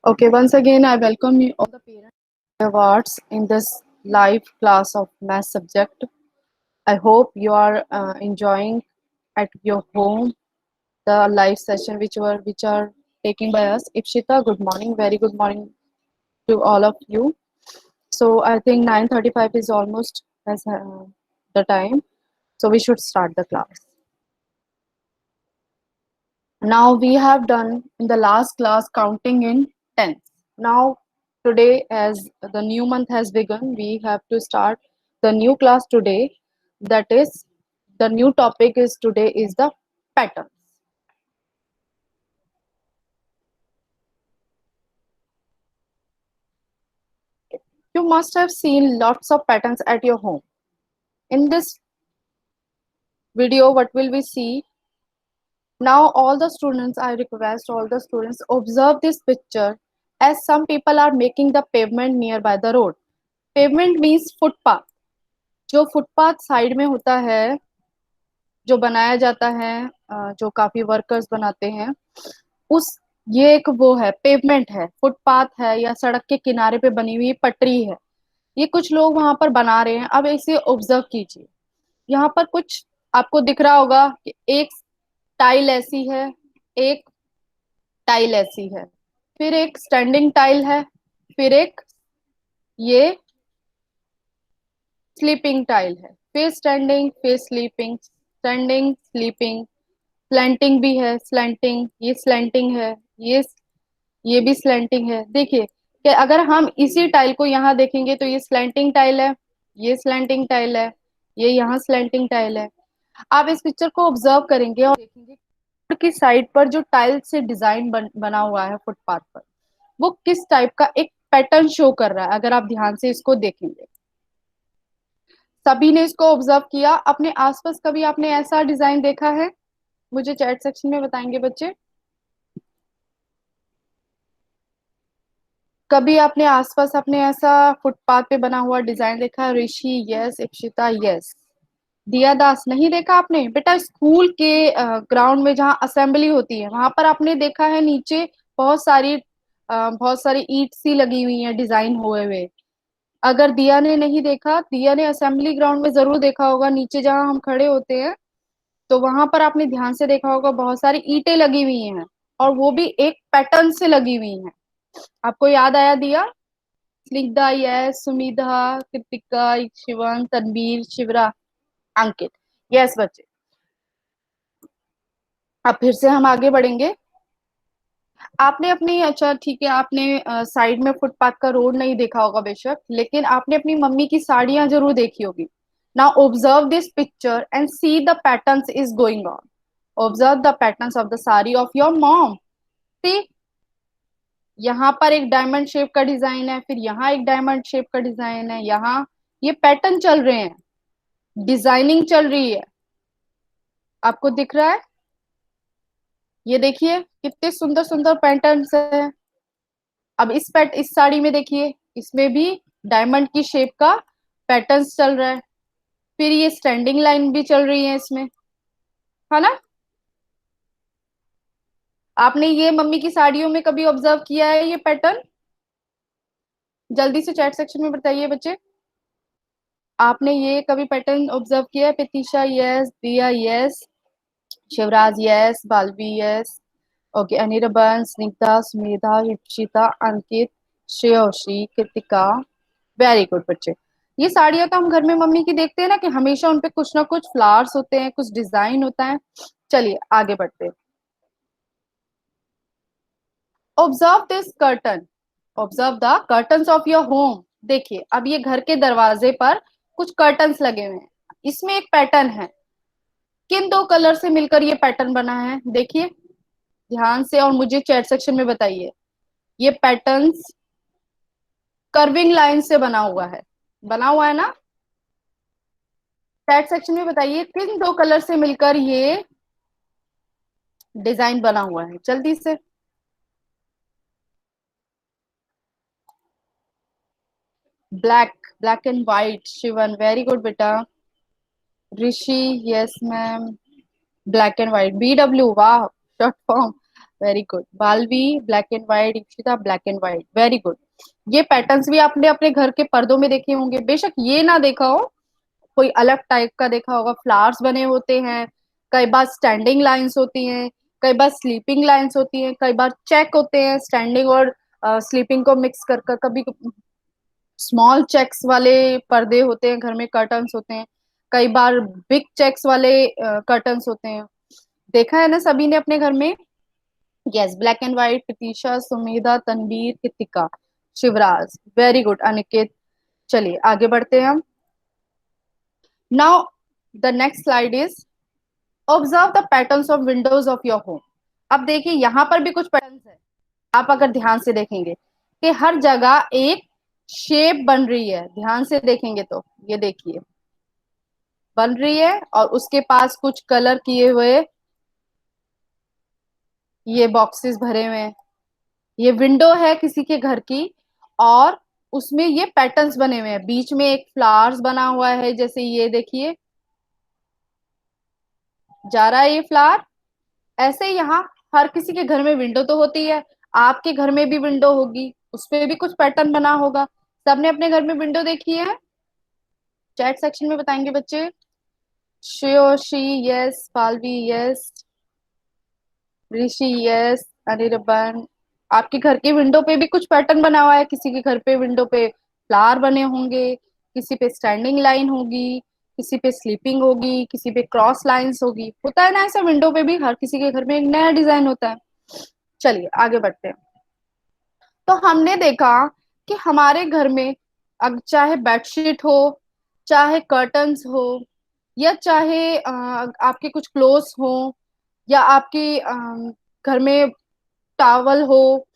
Okay, once again, I welcome you all the parents awards in this live class of math subject. I hope you are enjoying at your home the live session which are taking by us. Ipshita, good morning. Very good morning to all of you. So I think 9:35 is almost as the time. So we should start the class. Now we have done in the last class counting in tens. Now today as the new month has begun, we have to start the new class today. That is the new topic is today is the patterns. You must have seen lots of patterns at your home. In this video, what will we see? Now all the students, I request all the students observe this picture as some people are making the pavement nearby the road. Pavement means footpath. जो footpath side में होता है, जो बनाया जाता है, जो काफी वर्कर्स बनाते हैं, उस ये एक वो है, पेवमेंट है, फुटपाथ है या सड़क के किनारे पे बनी हुई पटरी है। ये कुछ लोग वहां पर बना रहे हैं। अब इसे ऑब्जर्व कीजिए। यहाँ पर कुछ आपको दिख रहा होगा कि एक टाइल ऐसी है, एक टाइल ऐसी है, फिर एक स्टैंडिंग टाइल है, फिर एक ये स्लीपिंग टाइल है, फिर स्टैंडिंग, फिर स्लीपिंग, स्टैंडिंग, स्लीपिंग, स्लैंटिंग भी है, स्लैंटिंग, ये स्लैंटिंग है, ये भी स्लैंटिंग है। देखिए कि अगर हम इसी टाइल को यहाँ देखेंगे तो ये स्लैंटिंग टाइल है, ये स्लैंटिंग टाइल है, ये यहाँ स्लैंटिंग टाइल है। आप इस पिक्चर को ऑब्जर्व करेंगे और देखेंगे की साइड पर जो टाइल से डिजाइन बना हुआ है फुटपाथ पर, वो किस टाइप का एक पैटर्न शो कर रहा है। अगर आप ध्यान से इसको देखेंगे, सभी ने इसको ऑब्जर्व किया। अपने आसपास कभी आपने ऐसा डिजाइन देखा है? मुझे चैट सेक्शन में बताएंगे बच्चे। कभी आपने आसपास अपने ऐसा फुटपाथ पे बना हुआ डिजाइन देखा है? ऋषि यस, इप्शिता यस, दिया दास नहीं देखा आपने? बेटा स्कूल के ग्राउंड में जहाँ असेंबली होती है वहां पर आपने देखा है नीचे बहुत सारी ईंट सी लगी हुई है डिजाइन हुए हुए। अगर दिया ने नहीं देखा, दिया ने असेंबली ग्राउंड में जरूर देखा होगा, नीचे जहाँ हम खड़े होते हैं तो वहां पर आपने ध्यान से देखा होगा बहुत सारी ईंटें लगी हुई हैं और वो भी एक पैटर्न से लगी हुई हैं। आपको याद आया दिया? स्निग्धा यस, सुमिधा, कृतिका, शिवन, तनवीर, शिवरा, अंकित यस बच्चे। अब फिर से हम आगे बढ़ेंगे। आपने अपनी, अच्छा ठीक है, आपने साइड में फुटपाथ का रोड नहीं देखा होगा बेशक, लेकिन आपने अपनी मम्मी की साड़ियां जरूर देखी होगी। Now observe this picture and see the patterns is going on. Observe the patterns of the sari of your mom. See, यहाँ पर एक डायमंड शेप का डिजाइन है, फिर यहाँ एक डायमंड शेप का डिजाइन है, यहाँ ये पैटर्न चल रहे हैं, डिजाइनिंग चल रही है। आपको दिख रहा है? ये देखिए कितने सुंदर सुंदर पैटर्न्स है। अब इस साड़ी में देखिए, इसमें भी डायमंड की शेप का पैटर्न्स चल रहा है, फिर ये स्टैंडिंग लाइन भी चल रही है इसमें, है ना? आपने ये मम्मी की साड़ियों में कभी ऑब्जर्व किया है ये पैटर्न? जल्दी से चैट सेक्शन में बताइए बच्चे, आपने ये कभी पैटर्न ऑब्जर्व किया है? Pratiksha yes, Diya yes, Shivraj yes, Balvi yes, okay, Anirban, Snigdha, Sumedha, Ipshita, Ankit, Shreyoshi, Kritika, very good बच्चे। ये साड़ियां तो हम घर में मम्मी की देखते हैं ना कि हमेशा उनपे कुछ ना कुछ फ्लावर्स होते हैं, कुछ डिजाइन होता है। चलिए आगे बढ़ते हैं। Observe this curtain, observe the curtains of your home. देखिए अब ये घर के दरवाजे पर कुछ कर्टन्स लगे हुए हैं, इसमें एक पैटर्न है। किन दो कलर से मिलकर ये पैटर्न बना है? देखिए ध्यान से और मुझे चैट सेक्शन में बताइए। ये पैटर्न्स कर्विंग लाइन से बना हुआ है ना? चैट सेक्शन में बताइए किन दो कलर से मिलकर ये डिजाइन बना हुआ है, जल्दी से। Black, black and white, Shivan very good बेटा। Rishi yes ma'am, black and white, BW वाह, short form. Very good. Balvi black and white, Ipshita black and white, very good. ये पैटर्न्स भी आपने अपने घर के पर्दों में देखे होंगे, बेशक ये ना देखा हो, कोई अलग टाइप का देखा होगा। फ्लावर्स बने होते हैं, कई बार स्टैंडिंग लाइंस होती हैं, कई बार स्लीपिंग लाइंस होती हैं, कई बार चेक होते हैं, स्टैंडिंग और स्लीपिंग को मिक्स कर कर। कभी स्मॉल चेक्स वाले पर्दे होते हैं घर में, कर्टन्स होते हैं, कई बार बिग चेक्स वाले कर्टन्स होते हैं। देखा है ना सभी ने अपने घर में। Yes, black and white, Pratiksha, Sumedha, Tanveer, Kritika, Shivraj, very good Aniket. चलिए आगे बढ़ते हैं हम। Now the next slide is observe the patterns of windows of your home. अब देखिए यहाँ पर भी कुछ पैटर्न्स है। आप अगर ध्यान से देखेंगे कि हर जगह एक शेप बन रही है, ध्यान से देखेंगे तो ये देखिए बन रही है, और उसके पास कुछ कलर किए हुए ये बॉक्सेस भरे हुए हैं। ये विंडो है किसी के घर की, और उसमें ये पैटर्न्स बने हुए हैं। बीच में एक फ्लावर्स बना हुआ है, जैसे ये देखिए जा रहा है ये फ्लावर। ऐसे ही यहाँ हर किसी के घर में विंडो तो होती है, आपके घर में भी विंडो होगी, उस पे भी कुछ पैटर्न बना होगा। सबने अपने घर में विंडो देखी है? चैट सेक्शन में बताएंगे बच्चे। श्योशी यस, पालवी यस, ऋषि यस, अनिर्बन। आपके घर के विंडो पे भी कुछ पैटर्न बना हुआ है, किसी के घर पे विंडो पे फ्लावर बने होंगे, किसी पे स्टैंडिंग लाइन होगी, किसी पे स्लीपिंग होगी, किसी पे क्रॉस लाइंस होगी। होता है ना ऐसा, विंडो पे भी हर किसी के घर में एक नया डिजाइन होता है। चलिए आगे बढ़ते हैं। तो हमने देखा कि हमारे घर में चाहे बेडशीट हो, चाहे कर्टन्स हो, या चाहे आपके कुछ क्लोथ्स हो, या आपकी घर में टॉवल हो,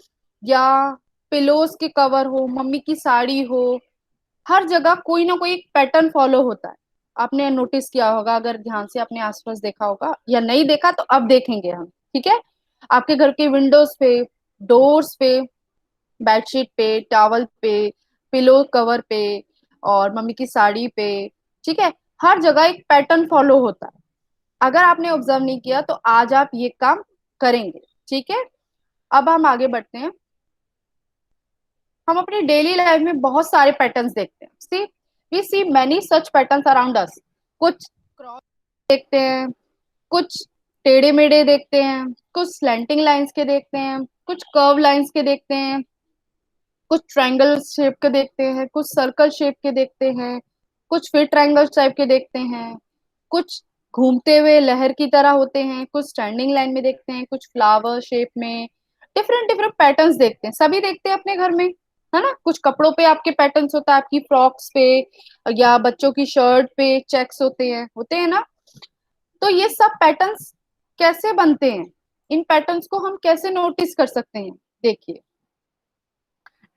या पिलोज के कवर हो, मम्मी की साड़ी हो, हर जगह कोई ना कोई पैटर्न फॉलो होता है। आपने नोटिस किया होगा, अगर ध्यान से अपने आसपास देखा होगा, या नहीं देखा तो अब देखेंगे हम, ठीक है। आपके घर के विंडोज पे, डोर्स पे, बेडशीट पे, टॉवल पे, पिलो कवर पे, और मम्मी की साड़ी पे, ठीक है, हर जगह एक पैटर्न फॉलो होता है। अगर आपने ऑब्जर्व नहीं किया तो आज आप ये काम करेंगे, ठीक है। अब हम आगे बढ़ते हैं। हम अपनी डेली लाइफ में बहुत सारे पैटर्न्स देखते हैं। See we see many such patterns around us. कुछ क्रॉस देखते हैं, कुछ टेढ़े मेढ़े देखते हैं, कुछ स्लैंटिंग लाइंस के देखते हैं, कुछ कर्व लाइंस के देखते हैं, कुछ ट्रायंगल शेप के देखते हैं, कुछ सर्कल शेप के देखते हैं, कुछ फिर ट्रायंगल टाइप के देखते हैं, कुछ घूमते हुए लहर की तरह होते हैं, कुछ स्टैंडिंग लाइन में देखते हैं, कुछ फ्लावर शेप में। डिफरेंट डिफरेंट पैटर्न्स देखते हैं, सभी देखते हैं अपने घर में, है ना। कुछ कपड़ों पे आपके पैटर्न्स होता है, आपकी फ्रॉक्स पे या बच्चों की शर्ट पे चेक्स होते हैं ना। तो ये सब पैटर्न्स कैसे बनते हैं, इन पैटर्न्स को हम कैसे नोटिस कर सकते हैं? देखिए,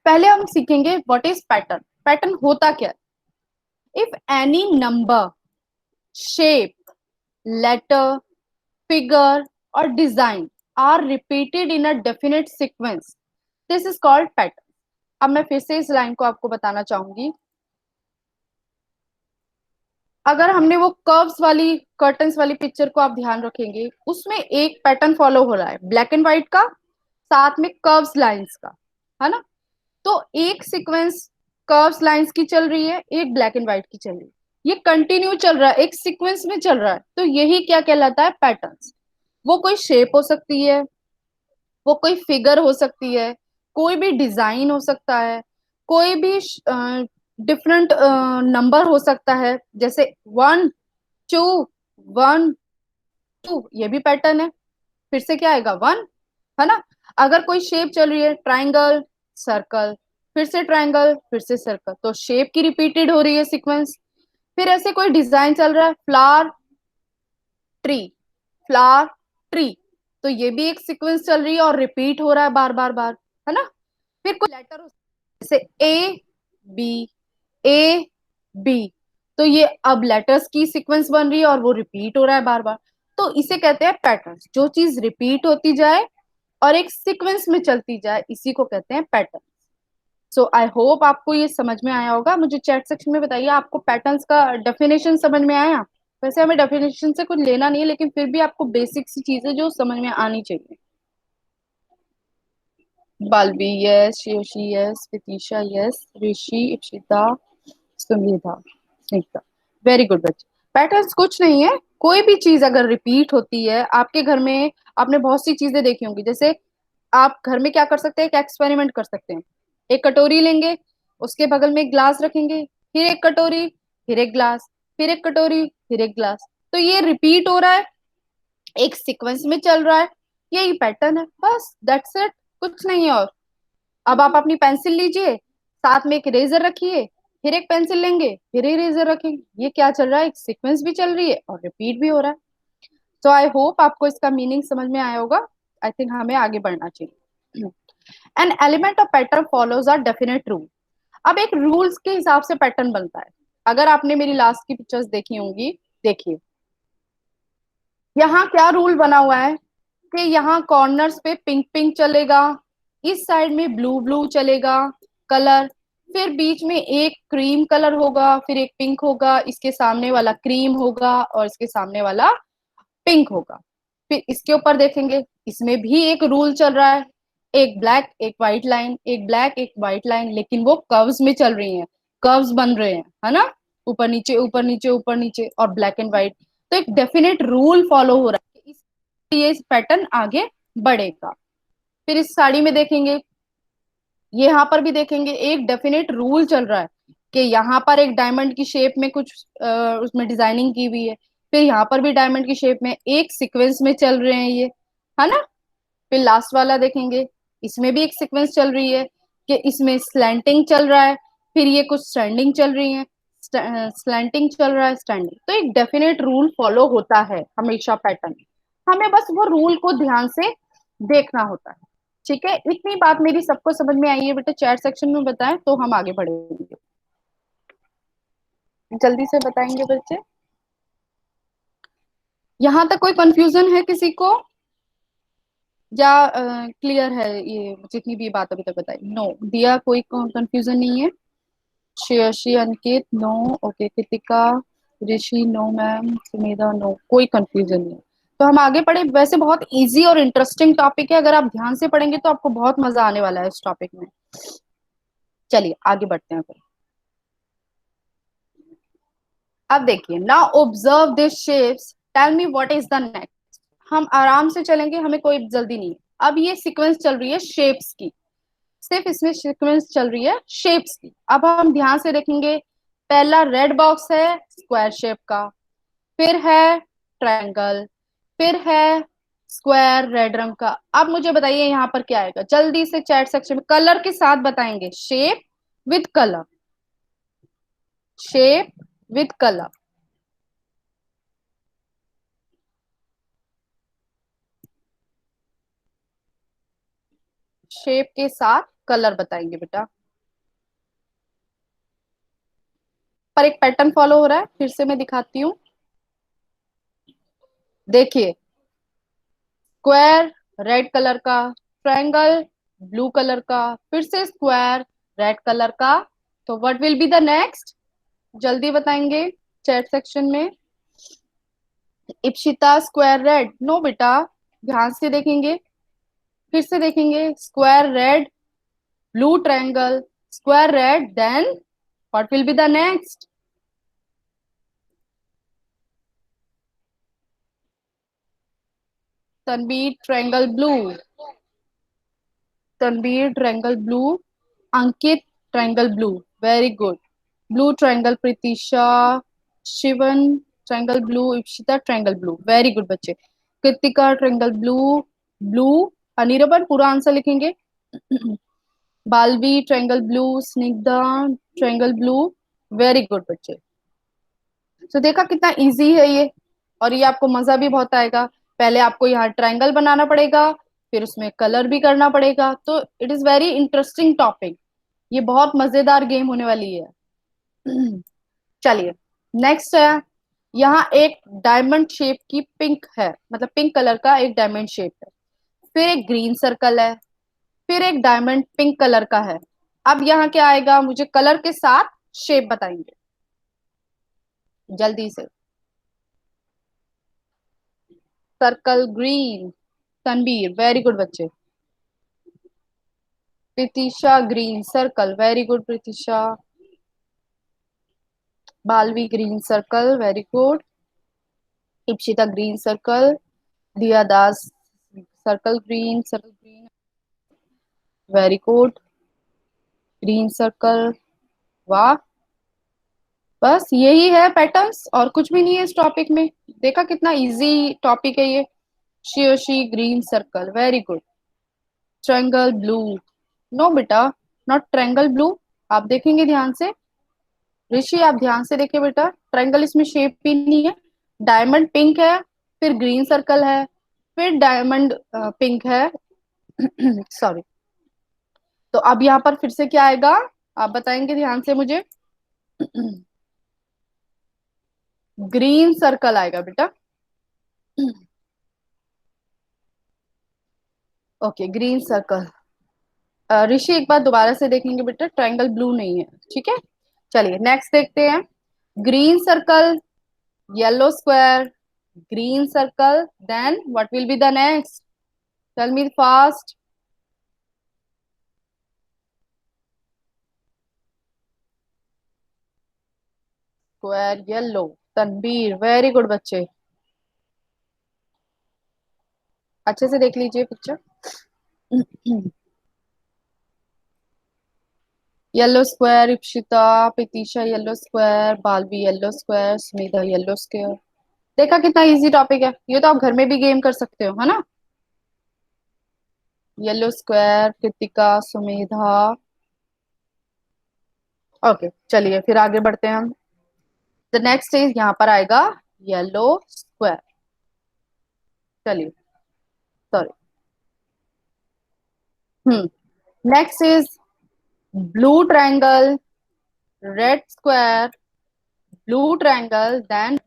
पहले हम सीखेंगे व्हाट इज पैटर्न। पैटर्न होता क्या है? If any number, shape, letter, figure or design are repeated in a definite sequence, this is called pattern। अब मैं फिर से इस लाइन को आपको बताना चाहूंगी। अगर हमने वो कर्व्स वाली कर्टन्स वाली पिक्चर को आप ध्यान रखेंगे, उसमें एक पैटर्न फॉलो हो रहा है, ब्लैक एंड व्हाइट का, साथ में कर्व्स लाइंस का, है ना। तो एक सीक्वेंस कर्व्स लाइंस की चल रही है, एक ब्लैक एंड व्हाइट की चल रही है, ये कंटिन्यू चल रहा है, एक सीक्वेंस में चल रहा है। तो यही क्या कहलाता है? पैटर्न्स। वो कोई शेप हो सकती है, वो कोई फिगर हो सकती है, कोई भी डिजाइन हो सकता है, कोई भी डिफरेंट नंबर हो सकता है, जैसे 1 2 1 2, ये भी पैटर्न है। फिर से क्या आएगा? 1, है ना। अगर कोई शेप चल रही है, ट्राइंगल, सर्कल, फिर से ट्राइंगल, फिर से सर्कल, तो शेप की रिपीटेड हो रही है सीक्वेंस। फिर ऐसे कोई डिजाइन चल रहा है, फ्लावर ट्री, फ्लावर ट्री, तो ये भी एक सीक्वेंस चल रही है और रिपीट हो रहा है बार बार बार, है ना। फिर कोई लेटर जैसे बी ए बी, तो ये अब लेटर्स की सीक्वेंस बन रही है और वो रिपीट हो रहा है बार बार। तो इसे कहते हैं पैटर्न। जो चीज रिपीट होती जाए और एक सीक्वेंस में चलती जाए, इसी को कहते हैं पैटर्न। सो आई होप आपको ये समझ में आया होगा। मुझे चैट सेक्शन में बताइए, आपको पैटर्न्स का डेफिनेशन समझ में आया? वैसे हमें डेफिनेशन से कुछ लेना नहीं है, लेकिन फिर भी आपको बेसिक सी चीजें जो समझ में आनी चाहिए। Balvi yes, Yoshi yes, Pratisha yes, Rishi, Ipsita, Sumedha, Snigdha. Very good बच्चे। पैटर्न्स कुछ नहीं है, कोई भी चीज अगर रिपीट होती है आपके घर में, आपने बहुत सी चीजें देखी होंगी। जैसे आप घर में क्या कर सकते हैं, एक एक्सपेरिमेंट कर सकते हैं। एक कटोरी लेंगे, उसके बगल में एक ग्लास रखेंगे, फिर एक कटोरी, फिर एक ग्लास, फिर एक कटोरी, फिर एक ग्लास। तो ये रिपीट हो रहा है, एक सीक्वेंस में चल रहा है, यही पैटर्न है, बस दैट्स इट, कुछ नहीं है और। अब आप अपनी पेंसिल लीजिए, साथ में एक इरेजर रखिए, फिर एक पेंसिल लेंगे, फिर इरेजर रखेंगे, ये क्या चल रहा है, एक सीक्वेंस भी चल रही है और रिपीट भी हो रहा है। सो आई होप आपको इसका मीनिंग समझ में आया होगा। आई थिंक हमें आगे बढ़ना चाहिए। An element of pattern follows a definite rule. अब एक रूल्स के हिसाब से पैटर्न बनता है। अगर आपने मेरी लास्ट की पिक्चर्स देखी होंगी, देखिए यहाँ क्या रूल बना हुआ है कि यहाँ कॉर्नर्स पे पिंक पिंक चलेगा, इस साइड में ब्लू ब्लू चलेगा कलर, फिर बीच में एक क्रीम कलर होगा, फिर एक पिंक होगा, इसके सामने वाला क्रीम होगा और इसके सामने वाला पिंक होगा। फिर इसके ऊपर देखेंगे, इसमें भी एक रूल चल रहा है, एक ब्लैक एक व्हाइट लाइन, एक ब्लैक एक व्हाइट लाइन, लेकिन वो कर्व्स में चल रही हैं, कर्व्स बन रहे हैं, है ना, ऊपर नीचे ऊपर नीचे ऊपर नीचे और ब्लैक एंड व्हाइट। तो एक डेफिनेट रूल फॉलो हो रहा है, इसलिए ये पैटर्न आगे बढ़ेगा। फिर इस साड़ी में देखेंगे, ये यहाँ पर भी देखेंगे, एक डेफिनेट रूल चल रहा है कि यहाँ पर एक डायमंड की शेप में कुछ उसमें डिजाइनिंग की हुई है, फिर यहाँ पर भी डायमंड की शेप में, एक सीक्वेंस में चल रहे हैं ये, है ना। फिर लास्ट वाला देखेंगे, इसमें भी एक सीक्वेंस चल रही है कि इसमें स्लैंटिंग चल रहा है, फिर ये कुछ स्टैंडिंग चल रही है, स्लैंटिंग चल रहा है, स्टैंडिंग। तो एक डेफिनेट रूल फॉलो होता है हमेशा पैटर्न, हमें बस वो रूल को ध्यान से देखना होता है। ठीक है, इतनी बात मेरी सबको समझ में आई है बेटा, चैट सेक्शन में बताएं तो हम आगे बढ़ेंगे। जल्दी से बताएंगे बच्चे। यहाँ तक कोई कंफ्यूजन है किसी को, या क्लियर है ये जितनी भी बात अभी तक बताई? नो, दिया कोई कंफ्यूजन नहीं है। श्रेयशी, अंकित नो, ओके, कृतिका, ऋषि नो मैम, सुमेधा नो, कोई कंफ्यूजन नहीं है। तो हम आगे पढ़े, वैसे बहुत इजी और इंटरेस्टिंग टॉपिक है, अगर आप ध्यान से पढ़ेंगे तो आपको बहुत मजा आने वाला है इस टॉपिक में। चलिए आगे बढ़ते हैं फिर। अब देखिए, now observe this shapes, tell me what is the next. हम आराम से चलेंगे, हमें कोई जल्दी नहीं है। अब ये सीक्वेंस चल रही है शेप्स की, सिर्फ इसमें सीक्वेंस चल रही है शेप्स की। अब हम ध्यान से देखेंगे, पहला रेड बॉक्स है स्क्वायर शेप का, फिर है ट्रायंगल, फिर है स्क्वायर रेड रंग का। अब मुझे बताइए यहाँ पर क्या आएगा, जल्दी से चैट सेक्शन में कलर के साथ बताएंगे, shape with colour, shape with colour. Shape के साथ कलर बताएंगे बेटा। पर एक पैटर्न फॉलो हो रहा है, फिर से मैं दिखाती हूँ। देखिए, स्क्वायर रेड कलर का, ट्रायंगल ब्लू कलर का, फिर से स्क्वायर रेड कलर का। तो what will be the next, जल्दी बताएंगे चैट सेक्शन में। इप्सिता स्क्वायर रेड, नो बेटा, ध्यान से देखेंगे, फिर से देखेंगे, square red, blue triangle, square red, then what will be the next. Tanvir triangle blue, Tanvir triangle blue, Ankit triangle blue, very good. Blue triangle Pritisha, Shivan triangle blue, Ipsita triangle blue, very good बच्चे। Kritika triangle blue, blue, Anirban पूरा answer लिखेंगे। Balvi triangle blue, Snigdha triangle blue, very good बच्चे। तो देखा कितना easy है ये, और ये आपको मजा भी बहुत आएगा। पहले आपको यहाँ ट्रायंगल बनाना पड़ेगा, फिर उसमें कलर भी करना पड़ेगा, तो it is very interesting topic, ये बहुत मजेदार गेम होने वाली है। चलिए, नेक्स्ट है, यहाँ एक डायमंड शेप की पिंक है, मतलब पिंक कलर का एक डायमंड शेप है, फिर एक ग्रीन सर्कल है, फिर एक डायमंड पिंक कलर का है। अब यहाँ क्या आएगा, मुझे कलर के साथ शेप बताएंगे जल्दी से। Circle green, Tanveer, very good बच्चे। Pritisha, green circle. Very good, Pritisha. Balvi, green circle. Very good. Ipshita, green circle. Diya Das, circle green, circle green. Very good. Green circle. वाह, बस यही है पैटर्न्स और कुछ भी नहीं है इस टॉपिक में। देखा कितना इजी टॉपिक है ये। She green circle. Very good. Triangle blue. No बेटा, नॉट ट्रायंगल ब्लू। आप देखेंगे ध्यान से। ऋषि आप ध्यान से देखिए बेटा, ट्रायंगल इसमें शेप भी नहीं है। डायमंड पिंक है, फिर ग्रीन सर्कल है, फिर डायमंड पिंक है। सॉरी। तो अब यहाँ पर फिर से क्या आएगा, आप बताएंगे ध्यान से मुझे। ग्रीन सर्कल आएगा बेटा। Okay, green circle. ऋषि एक बार दोबारा से देखेंगे बेटा, ट्रायंगल ब्लू नहीं है, ठीक है। चलिए नेक्स्ट देखते हैं। Green circle, yellow square, green circle, then what will be the next? Tell me fast. Square yellow. Tanveer, very good बच्चे, अच्छे से देख लीजिए picture. Yellow square, Ipshita, Pratisha yellow square, Balvi yellow square, Sumedha yellow square. देखा कितना इजी टॉपिक है ये, तो आप घर में भी गेम कर सकते हो, है ना। Yellow square, Kritika, Sumedha. Okay चलिए फिर आगे बढ़ते हैं हम। द नेक्स्ट इज यहाँ पर आएगा येलो स्क्वायर। चलिए, sorry. Next is blue triangle, red square, blue triangle, then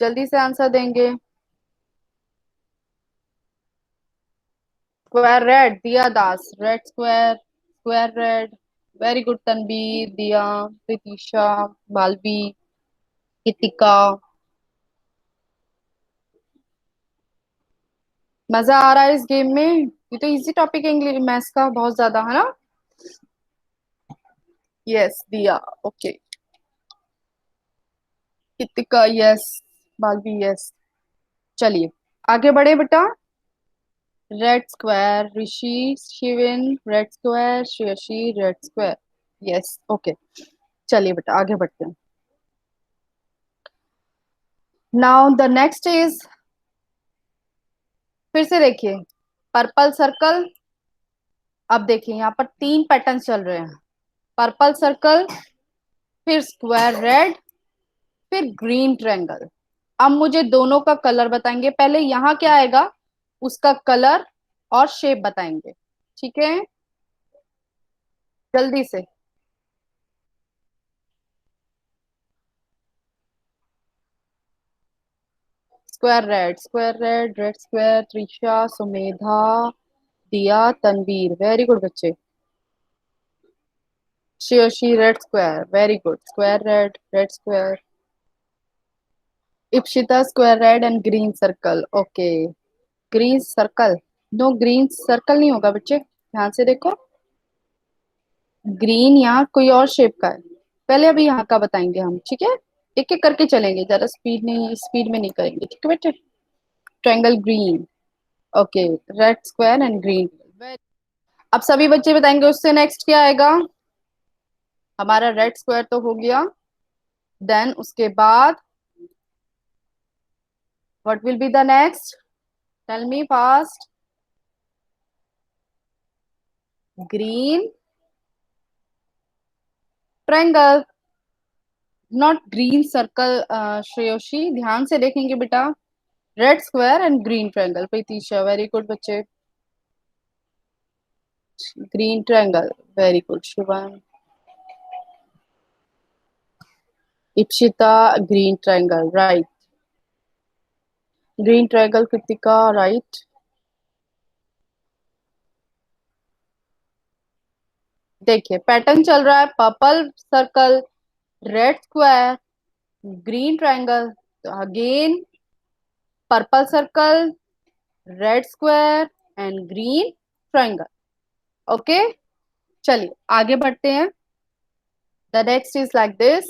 जल्दी से आंसर देंगे। Square red, Diya Das, red square, square red. Very good Tanveer, Diya, Pratisha, Baalveer, Kritika. मजा आ रहा है इस गेम में, ये तो इजी टॉपिक है इंग्लिश मैथ्स का बहुत ज्यादा, है ना। Yes Diya, okay. Kritika yes, Balvi yes. चलिए आगे बढ़े बेटा। Red square, Rishi, Shivin, red square, Shreyasi, red square. Yes, okay. चलिए बेटा आगे बढ़ते हैं। नाउ द नेक्स्ट इज, फिर से देखिए, पर्पल सर्कल। अब देखिए यहाँ पर तीन पैटर्न चल रहे हैं। पर्पल सर्कल, फिर स्क्वायर रेड, फिर ग्रीन ट्रायंगल। अब मुझे दोनों का कलर बताएंगे, पहले यहाँ क्या आएगा उसका कलर और शेप बताएंगे, ठीक है, जल्दी से। Square red, square red, red square, Trisha, Sumedha, Diya, Tanveer. Very good बच्चे। Shreyasi, red square. Very good, square red, red square. Ipshita, square red and green circle. Okay, green circle. No, green circle नहीं होगा बच्चे, ध्यान से देखो। ग्रीन यहाँ कोई और शेप का है। पहले अभी यहाँ का बताएंगे हम, ठीक है। एक एक करके चलेंगे, ज्यादा स्पीड नहीं, स्पीड में नहीं करेंगे, ठीक है बेटे। Triangle green. Okay, red square and green. अब सभी बच्चे बताएंगे उससे नेक्स्ट क्या आएगा। हमारा रेड स्क्वायर तो हो गया, देन उसके बाद what will be the next? Tell me fast. Green triangle, not green circle. Shreyoshi ध्यान से देखेंगे बेटा। Red square and green triangle. Pritisha, very good बच्चे। Green triangle, very good Shubham. Ipshita, green triangle, right. Green triangle, Kritika, right. देखिए pattern चल रहा है, purple circle, red square, green triangle. तो again purple circle, red square and green triangle. Okay, चलिए आगे बढ़ते हैं. The next is like this.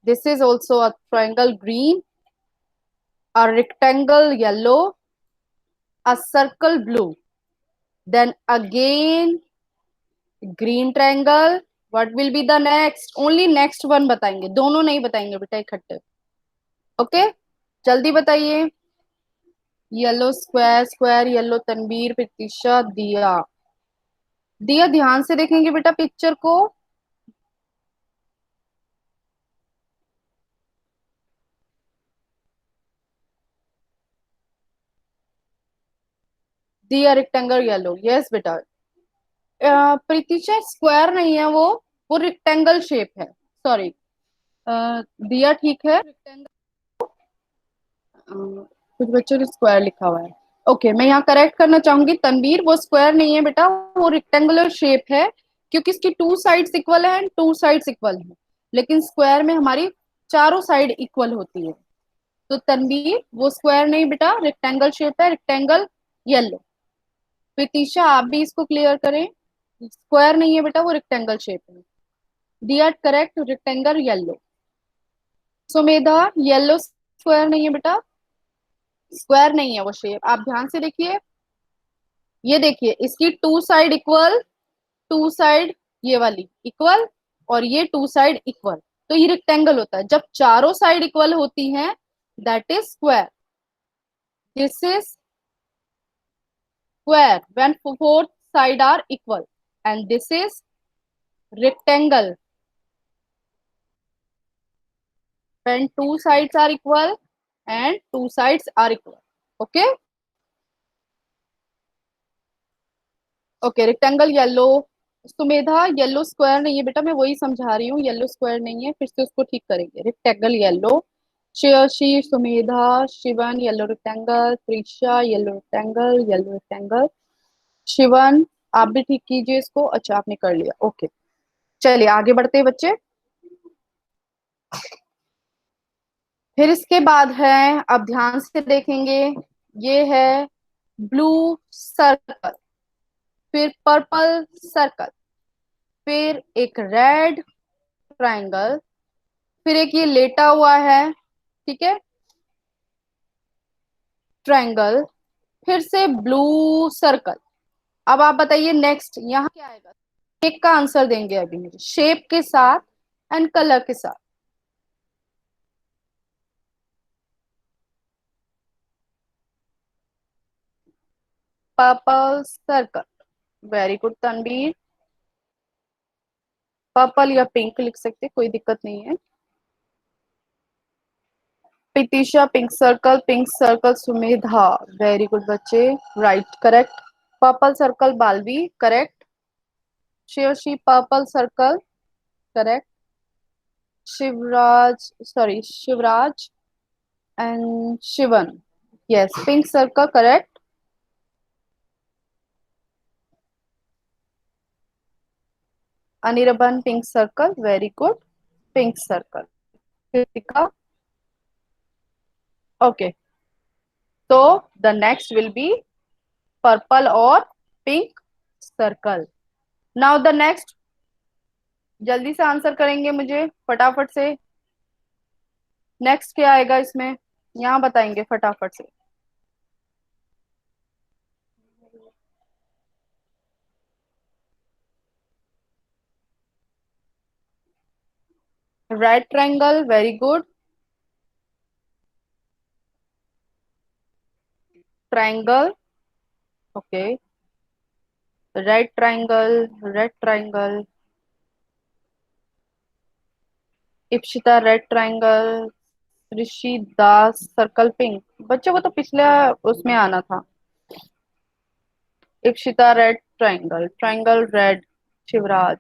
This is also a triangle green, a rectangle yellow, a circle blue, then again green triangle. What will be the next? Only next one बताएंगे, दोनों नहीं बताएंगे बेटा इकट्ठे. ओके, जल्दी बताइए. Yellow square, square yellow Tanveer, Pratiksha, Diya. Diya ध्यान से देखेंगे बेटा पिक्चर को. दिया रेक्टेंगल येलो, यस बेटा. प्रतीक्षा स्क्वायर नहीं है वो रेक्टेंगल शेप है. सॉरी, दिया ठीक है. कुछ बच्चों ने स्क्वायर लिखा हुआ है. ओके, मैं यहाँ करेक्ट करना चाहूंगी. तनवीर वो स्क्वायर नहीं है बेटा, वो रेक्टेंगुलर शेप है, क्योंकि इसकी टू साइड्स इक्वल है एंड टू साइड्स इक्वल है. लेकिन स्क्वायर में हमारी चारों साइड इक्वल होती है. तो तनवीर वो स्क्वायर नहीं बेटा, रेक्टेंगल शेप है, रेक्टेंगल येलो. प्रतीक्षा आप भी इसको क्लियर करें. स्क्वायर नहीं है बेटा, वो रेक्टेंगल शेप है. दिया correct, rectangle yellow. Sumedha yellow square नहीं है बेटा, स्क्वायर नहीं है वो शेप. आप ध्यान से देखिए, ये देखिए इसकी two side equal, two side ये वाली इक्वल, और ये टू साइड इक्वल. तो ये रेक्टेंगल होता है. जब चारों साइड इक्वल होती हैं, that is square. This is square when four side are equal, and this is rectangle when two sides are equal and two sides are equal. Okay. Okay, rectangle yellow. Sumedha yellow square नहीं है बेटा, मैं वही समझा रही हूँ. Yellow square नहीं है, फिर से उसको ठीक करेंगे. Rectangle yellow. Shreyashi, Sumedha, Shivan yellow rectangle, Trisha yellow rectangle, yellow rectangle. Shivan आप भी ठीक कीजिए इसको. अच्छा आपने कर लिया. ओके, चलिए आगे बढ़ते हैं बच्चे. फिर इसके बाद है, अब ध्यान से देखेंगे, ये है ब्लू सर्कल, फिर पर्पल सर्कल, फिर एक रेड ट्राइंगल, फिर एक ये लेटा हुआ है, ठीक है, ट्राइंगल, फिर से ब्लू सर्कल. अब आप बताइए नेक्स्ट यहाँ क्या आएगा. एक का आंसर देंगे अभी मुझे, शेप के साथ एंड कलर के साथ. Purple circle, very good Tanveer. Purple या पिंक लिख सकते, कोई दिक्कत नहीं है. Pratiksha pink circle Sumedha, very good बच्चे, right correct. Purple circle Balvi correct. Shivshi purple circle correct. Shivraj, sorry Shivraj and Shivan, yes pink circle correct. Anirban pink circle, very good, pink circle. Kritika, okay. तो the next will be purple और pink circle. Now the next, जल्दी से answer करेंगे मुझे फटाफट से. Next क्या आएगा इसमें, यहाँ बताएंगे फटाफट से. Red triangle, very good. Triangle, okay. Red triangle, red triangle. Ipshita red triangle. Rishi Das circle pink. बच्चे वो तो पिछले उसमें आना था. Ipshita red triangle, triangle red. Shivraj,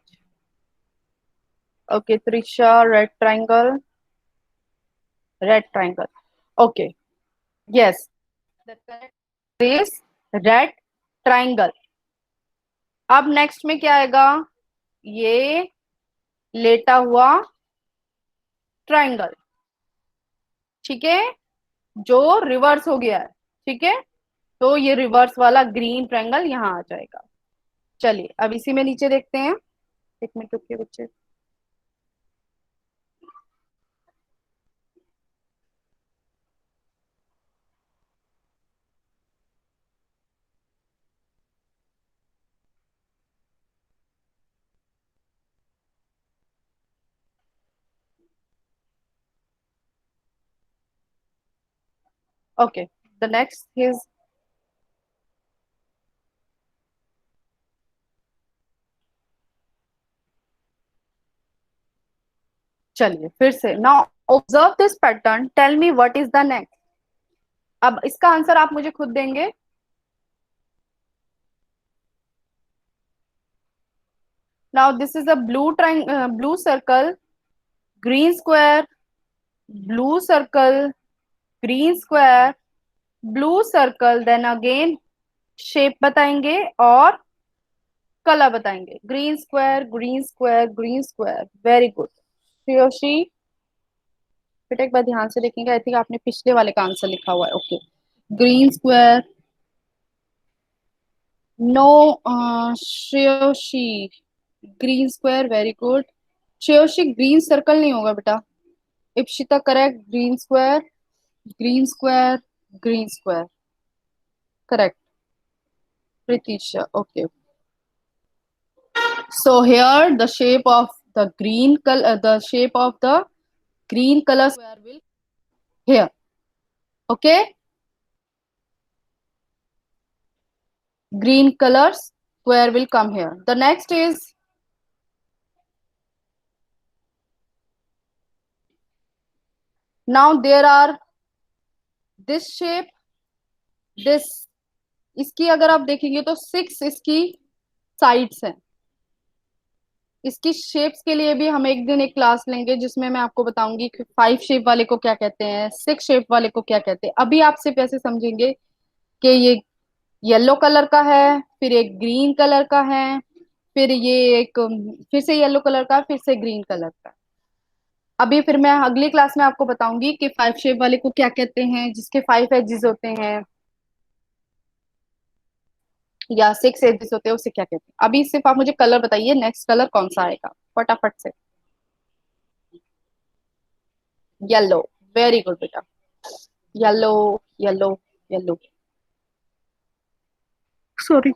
okay. Trisha red triangle, red triangle. Okay, yes, the correct is red triangle. अब नेक्स्ट में क्या आएगा, ये लेटा हुआ ट्रायंगल, ठीक है, जो रिवर्स हो गया है, ठीक है. तो ये रिवर्स वाला ग्रीन ट्रायंगल यहाँ आ जाएगा। चलिए अब इसी में नीचे देखते हैं। एक मिनट रुकिए बच्चे। ओके, द नेक्स्ट इज, चलिए फिर से, now observe this pattern, tell me what is the next. अब इसका आंसर आप मुझे खुद देंगे। Now this is a blue circle, green square, blue circle, green square, blue circle, then again shape बताएंगे और कलर बताएंगे। Green square, green square, green square, very good Shreyoshi. बेटा एक बार ध्यान से देखेंगे, आई थिंक आपने पिछले वाले का आंसर लिखा हुआ है। Okay, green square, no Shreyoshi, green square, very good Shreyoshi. Green circle नहीं होगा बेटा। Ipshita correct, green square, green square, green square, correct. Pritisha, okay. So here the shape of the green color, the shape of the green color square will here. Okay, green color square will come here. The next is, now there are this shape, this, इसकी अगर आप देखेंगे तो 6 इसकी sides हैं। इसकी shapes के लिए भी हम एक दिन एक क्लास लेंगे जिसमें मैं आपको बताऊंगी कि 5 शेप वाले को क्या कहते हैं, 6 शेप वाले को क्या कहते हैं। अभी आप सिर्फ ऐसे समझेंगे कि ये येलो कलर का है, फिर एक ग्रीन कलर का है, फिर ये एक फिर से येलो कलर का, फिर से ग्रीन कलर का। अभी फिर मैं अगली क्लास में आपको बताऊंगी कि 5 शेप वाले को क्या कहते हैं, जिसके 5 एजेस होते हैं या 6 एजेस होते हैं, उसे क्या कहते हैं। अभी सिर्फ आप मुझे कलर बताइए, नेक्स्ट कलर कौन सा आएगा फटाफट से। येलो, वेरी गुड बेटा, yellow, yellow, yellow, sorry,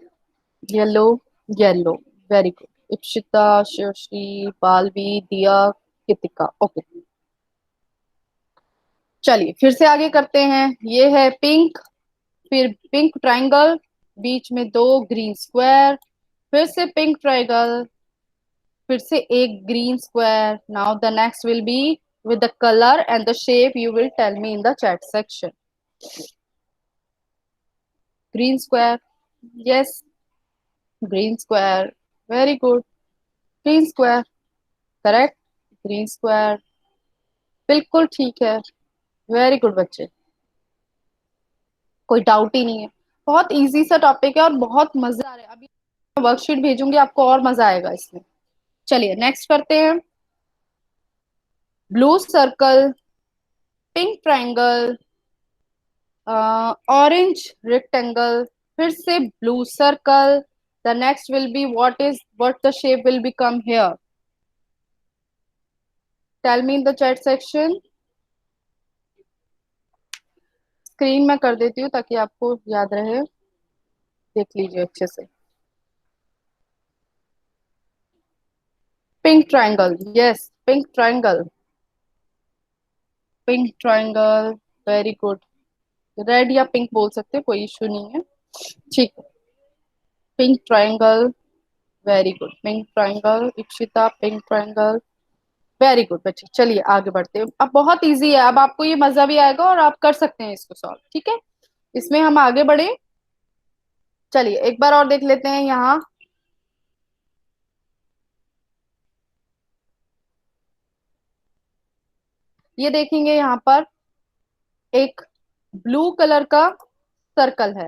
yellow, yellow, very good. Ipshita, Shashi, Balvi, Diya, Kritika, okay. चलिए फिर से आगे करते हैं। ये है पिंक, फिर पिंक ट्रायंगल, बीच में 2 ग्रीन स्क्वायर, फिर से पिंक ट्रायंगल, फिर से एक green square. Now the next will B with the color and the shape you will tell me in the chat section. Green square, yes, green square, very good, green square, correct, green square, बिल्कुल ठीक है, very good बच्चे, कोई doubt ही नहीं है। बहुत easy सा topic है और बहुत मजा आ रहा है। अभी वर्कशीट भेजूंगी आपको और मजा आएगा इसमें। चलिए नेक्स्ट करते हैं। Blue circle, pink triangle, orange rectangle, फिर से blue circle. The next will be what the shape will become here, tell me in the chat section. Screen में कर देती हूँ ताकि आपको याद रहे, देख लीजिए अच्छे से। Pink triangle, yes, pink triangle, pink triangle, very good. Red या पिंक बोल सकते हैं, कोई इशू नहीं है, ठीक है। Pink triangle, very good, pink triangle, Ikshita, pink triangle, very good बच्चे। चलिए आगे बढ़ते हैं। अब बहुत इजी है, अब आपको ये मजा भी आएगा और आप कर सकते हैं इसको सॉल्व, ठीक है। इसमें हम आगे बढ़े। चलिए एक बार और देख लेते हैं यहाँ। ये देखेंगे यहाँ पर एक ब्लू कलर का सर्कल है,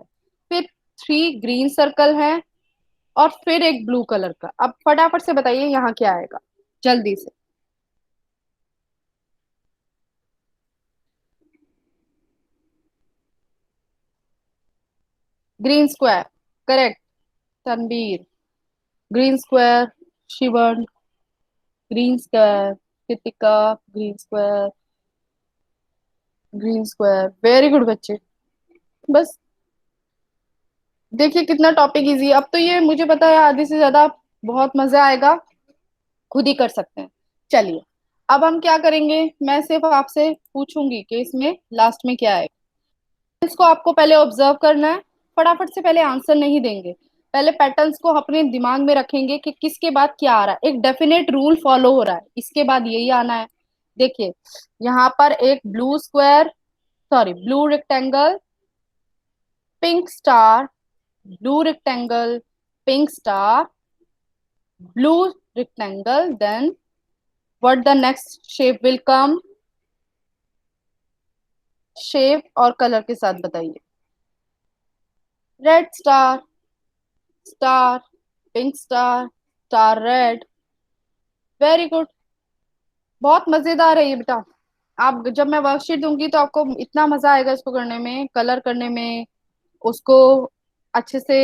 फिर 3 ग्रीन सर्कल है, और फिर एक ब्लू कलर का। अब फटाफट से बताइए यहाँ क्या आएगा, जल्दी से। Green square, correct. Tanveer, green square. Shivan, green square. Kritika, green square. Green square, very good बच्चे। बस देखिए कितना टॉपिक इजी है। अब तो ये मुझे पता है आधे से ज्यादा बहुत मजा आएगा, खुद ही कर सकते हैं। चलिए, अब हम क्या करेंगे, मैं सिर्फ आपसे पूछूंगी कि इसमें लास्ट में क्या है। इसको आपको पहले ऑब्जर्व करना है, फटाफट से पहले आंसर नहीं देंगे। पहले पैटर्न्स को अपने दिमाग में रखेंगे कि किसके बाद क्या आ रहा है, एक डेफिनेट रूल फॉलो हो रहा है, इसके बाद यही आना है। देखिए, यहाँ पर एक blue square, sorry blue rectangle, pink star, blue rectangle, pink star, blue rectangle, then what the next shape will come? Shape और कलर के साथ बताइए। Red star, star, pink star, star red. Very good, बहुत मजेदार है ये बेटा। आप जब मैं वर्कशीट दूंगी तो आपको इतना मजा आएगा इसको करने में, कलर करने में, उसको अच्छे से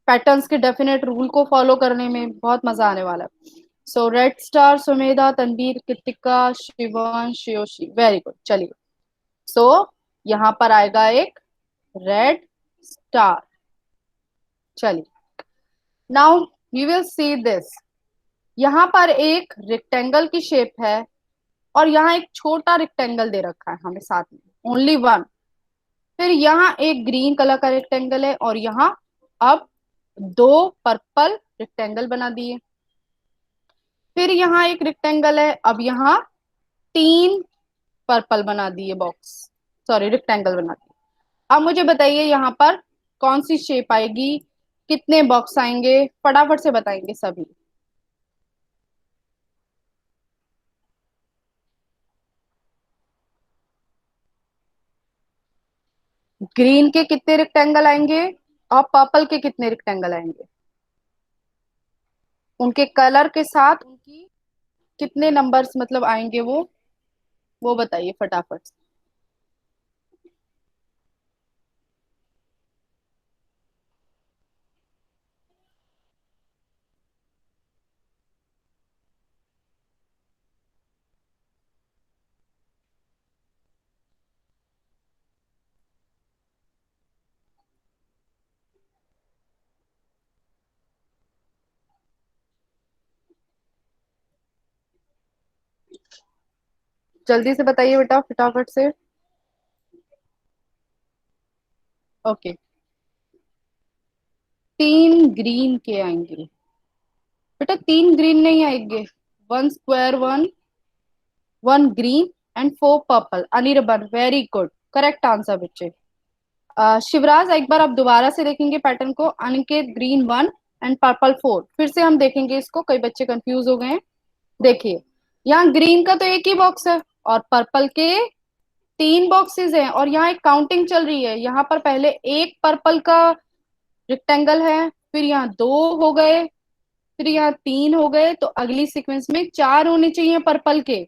पैटर्न्स के डेफिनेट रूल को फॉलो करने में बहुत मजा आने वाला है। So red star, Sumedha, Tanveer, Kritika, Shivansh, Yoshi, very good. चलिए, सो यहाँ पर आएगा एक रेड स्टार। चलिए, now we will see this. यहाँ पर एक रेक्टेंगल की शेप है और यहाँ एक छोटा रेक्टेंगल दे रखा है हमें साथ में, ओनली वन। फिर यहाँ एक ग्रीन कलर का रेक्टेंगल है और यहाँ अब दो पर्पल रेक्टेंगल बना दिए। फिर यहाँ एक रेक्टेंगल है, अब यहाँ तीन पर्पल बना दिए बॉक्स, सॉरी रेक्टेंगल बना दिए। अब मुझे बताइए यहाँ पर कौन सी शेप आएगी, कितने बॉक्स आएंगे, फटाफट से बताएंगे सभी। ग्रीन के कितने रेक्टेंगल आएंगे और पर्पल के कितने रेक्टेंगल आएंगे, उनके कलर के साथ उनकी कितने नंबर्स मतलब आएंगे वो बताइए फटाफट से। जल्दी से बताइए बेटा फटाफट से। ओके, तीन ग्रीन के आएंगे बेटा, तीन ग्रीन नहीं आएंगे। One square one, one green and four purple. Anirban, very good, correct answer बच्चे। शिवराज, एक बार आप दोबारा से देखेंगे पैटर्न को। Aniket, green one and purple four. फिर से हम देखेंगे इसको, कई बच्चे कंफ्यूज हो गए हैं। देखिए, यहाँ ग्रीन का तो एक ही बॉक्स है और पर्पल के तीन बॉक्सेस हैं और यहाँ एक काउंटिंग चल रही है। यहाँ पर पहले एक पर्पल का रेक्टेंगल है, फिर यहाँ दो हो गए, फिर यहाँ तीन हो गए, तो अगली सीक्वेंस में चार होने चाहिए पर्पल के।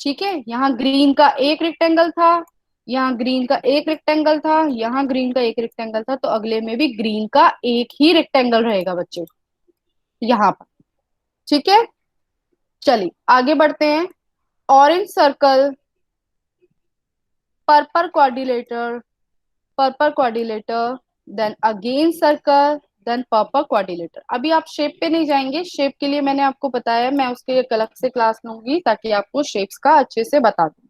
ठीक है, यहाँ ग्रीन का एक रेक्टेंगल था, यहाँ ग्रीन का एक रेक्टेंगल था, यहाँ ग्रीन का एक रेक्टेंगल था, तो अगले में भी ग्रीन का एक ही रेक्टेंगल रहेगा बच्चे यहाँ पर। ठीक है, चलिए आगे बढ़ते हैं। Orange circle, purple quadrilateral, purple quadrilateral, then again circle, then purple quadrilateral. अभी आप शेप पे नहीं जाएंगे, शेप के लिए मैंने आपको बताया, मैं उसके एक अलग से क्लास लूंगी ताकि आपको शेप्स का अच्छे से बता दूं।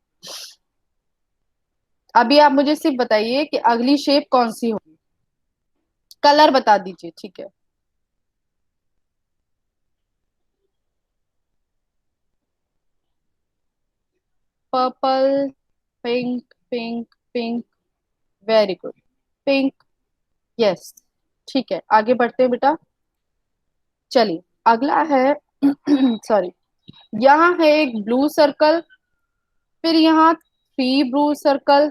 अभी आप मुझे सिर्फ बताइए कि अगली शेप कौन सी होगी, कलर बता दीजिए, ठीक है। Purple, pink, pink, pink, very good, pink, yes. ठीक है, आगे बढ़ते हैं बेटा। चलिए, अगला है सॉरी, यहाँ है एक ब्लू सर्कल, फिर यहाँ थ्री ब्लू सर्कल,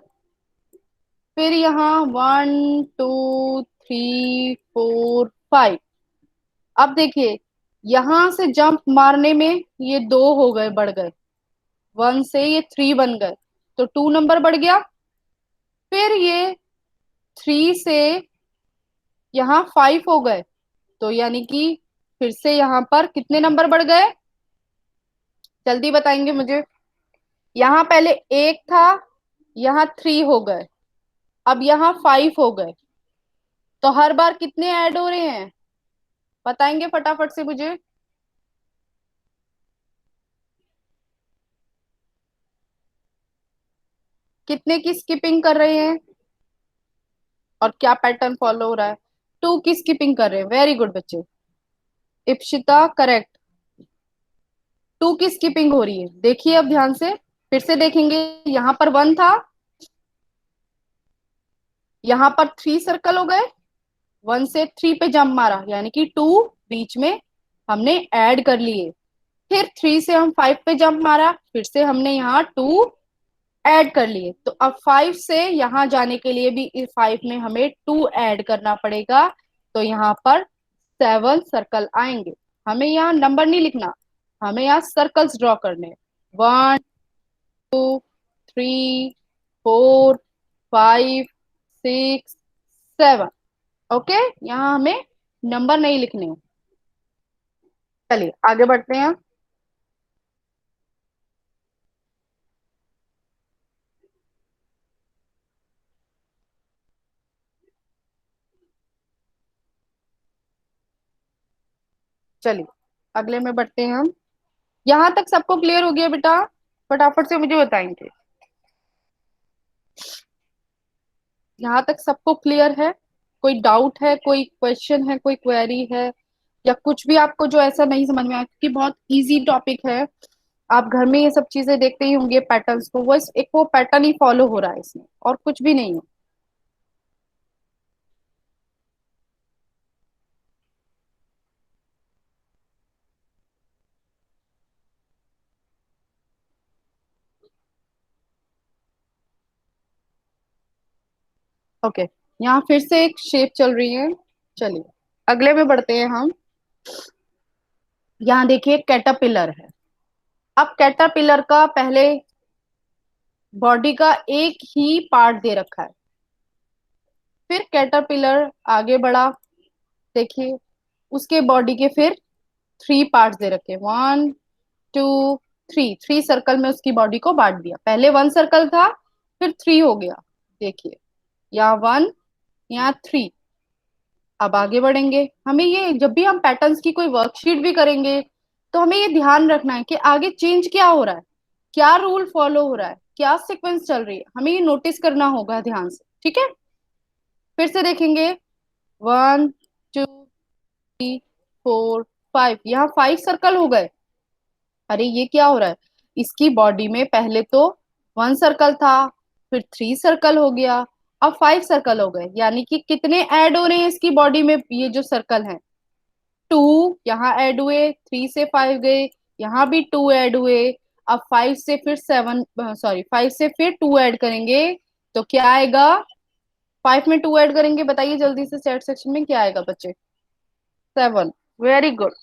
फिर यहाँ one, two, three, four, five. अब देखिए, यहां से जंप मारने में ये दो हो गए, बढ़ गए, वन से ये थ्री बन गए, तो टू नंबर बढ़ गया। फिर ये 3 से यहाँ 5 हो गए, तो यानी कि फिर से यहाँ पर कितने नंबर बढ़ गए, जल्दी बताएंगे मुझे। यहाँ पहले 1 था, यहाँ 3 हो गए, अब यहाँ 5 हो गए, तो हर बार कितने ऐड हो रहे हैं, बताएंगे फटाफट से मुझे। कितने की स्किपिंग कर रहे हैं और क्या पैटर्न फॉलो हो रहा है। 2 की स्किपिंग कर रहे हैं, वेरी गुड बच्चे। इप्शिता करेक्ट, 2 की स्किपिंग हो रही है। देखिए अब ध्यान से, फिर से देखेंगे। यहाँ पर 1 था, यहाँ पर 3 सर्कल हो गए, 1 से 3 पे जंप मारा यानी कि 2 बीच में हमने ऐड कर लिए। फिर 3 से हम 5 पे जंप मारा, फिर से हमने यहाँ 2 ऐड कर लिए। तो अब 5 से यहाँ जाने के लिए भी इस 5 में हमें 2 ऐड करना पड़ेगा, तो यहाँ पर 7 सर्कल आएंगे। हमें यहाँ नंबर नहीं लिखना, हमें यहाँ सर्कल्स ड्रॉ करने। 1 2 3 4 5 6 7। ओके, यहाँ हमें नंबर नहीं लिखने हैं। चलिए आगे बढ़ते हैं। चलिए अगले में बढ़ते हैं हम। यहाँ तक सबको क्लियर हो गया बेटा, फटाफट से मुझे बताएंगे। यहाँ तक सबको क्लियर है, कोई डाउट है, कोई क्वेश्चन है, कोई क्वेरी है, या कुछ भी आपको जो ऐसा नहीं समझ में आया, क्योंकि बहुत इजी टॉपिक है। आप घर में ये सब चीजें देखते ही होंगे पैटर्न्स को, वो एक वो पैटर्न ही फॉलो हो रहा है इसमें, और कुछ भी नहीं है। ओके, यहाँ फिर से एक शेप चल रही है। चलिए अगले में बढ़ते हैं हम। यहाँ देखिए कैटरपिलर है। अब कैटरपिलर का पहले बॉडी का एक ही पार्ट दे रखा है, फिर कैटरपिलर आगे बढ़ा, देखिए उसके बॉडी के फिर 3 पार्ट्स दे रखे, 1 2 3, 3 सर्कल में उसकी बॉडी को बांट दिया। पहले 1 सर्कल था, फिर 3 हो गया। देखिए यहाँ 1, यहाँ 3। अब आगे बढ़ेंगे। हमें ये जब भी हम पैटर्न्स की कोई वर्कशीट भी करेंगे, तो हमें ये ध्यान रखना है कि आगे चेंज क्या हो रहा है, क्या रूल फॉलो हो रहा है, क्या सीक्वेंस चल रही है, हमें ये नोटिस करना होगा ध्यान से, ठीक है। फिर से देखेंगे, 1 2 3 4 5, यहाँ 5 सर्कल हो गए। अरे ये क्या हो रहा है, इसकी बॉडी में पहले तो 1 सर्कल था, फिर 3 सर्कल हो गया, अब 5 सर्कल हो गए, यानी कि कितने ऐड हो रहे हैं इसकी बॉडी में, ये जो सर्कल है 2 यहाँ ऐड हुए, 3 से 5 गए, यहाँ भी 2 ऐड हुए, अब 5 से फिर 7, सॉरी 5 से फिर 2 ऐड करेंगे, तो क्या आएगा, 5 में 2 ऐड करेंगे, बताइए जल्दी से चैट सेक्शन में क्या आएगा बच्चे। 7, वेरी गुड।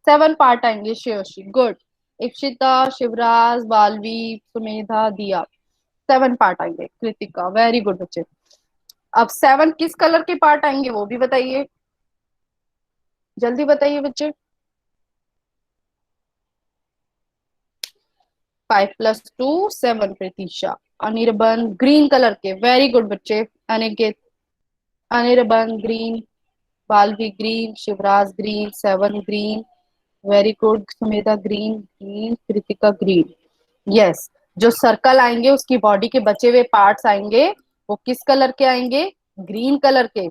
7 पार्ट आएंगे, श्रेयशी गुड। इप्शिता, शिवराज, बालवी, सुमेधा, दिया, 7 पार्ट आएंगे। कृतिका वेरी गुड बच्चे। अब 7 किस कलर के पार्ट आएंगे वो भी बताइए, जल्दी बताइए बच्चे। 5 + 2 7, प्रतीक्षा। अनिर्बन ग्रीन कलर के, वेरी गुड बच्चे। Aniket, Anirban green, Balvi green, Shivraj green, 7 green, very good. Sumedha green, green, Kritika green, yes. जो सर्कल आएंगे उसकी बॉडी के बचे हुए पार्ट्स आएंगे, वो किस कलर के आएंगे, ग्रीन कलर के।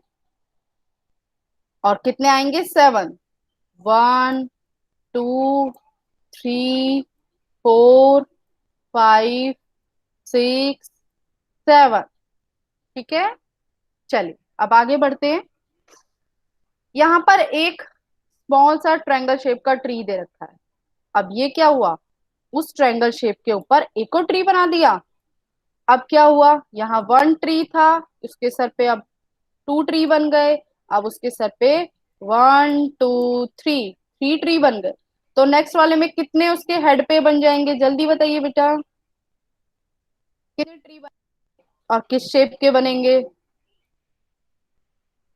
और कितने आएंगे, 7, 1 2 3 4 5 6 7, ठीक है। चलिए अब आगे बढ़ते हैं। यहाँ पर एक स्मॉल सा ट्रायंगल शेप का ट्री दे रखा है। अब ये क्या हुआ, उस ट्रायंगल शेप के ऊपर एक और ट्री बना दिया। अब क्या हुआ, यहाँ 1 ट्री था, उसके सर पे अब 2 ट्री बन गए, अब उसके सर पे 1 2 3, 3 ट्री बन गए। तो नेक्स्ट वाले में कितने उसके हेड पे बन जाएंगे, जल्दी बताइए बेटा, कितने ट्री बन और किस शेप के बनेंगे।